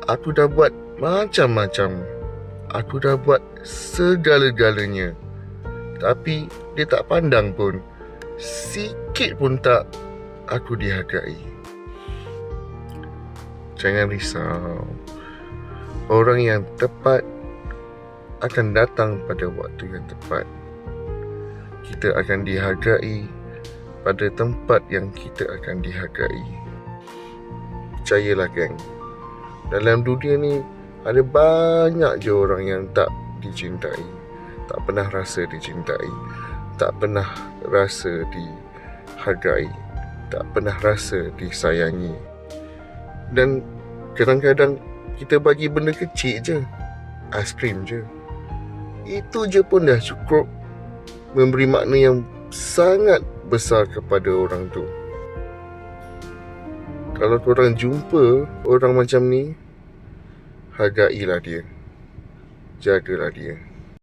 Aku dah buat macam-macam. Aku dah buat segala-galanya. Tapi dia tak pandang pun. Sikit pun tak aku dihargai. Jangan risau. Orang yang tepat akan datang pada waktu yang tepat. Kita akan dihargai pada tempat yang kita akan dihargai. Percayalah geng, dalam dunia ni ada banyak je orang yang tak dicintai, tak pernah rasa dicintai, tak pernah rasa dihargai, tak pernah rasa disayangi. Dan kadang-kadang kita bagi benda kecil je, aiskrim je, itu je pun dah cukup memberi makna yang sangat besar kepada orang tu. Kalau korang jumpa orang macam ni, hargailah dia, jagalah dia.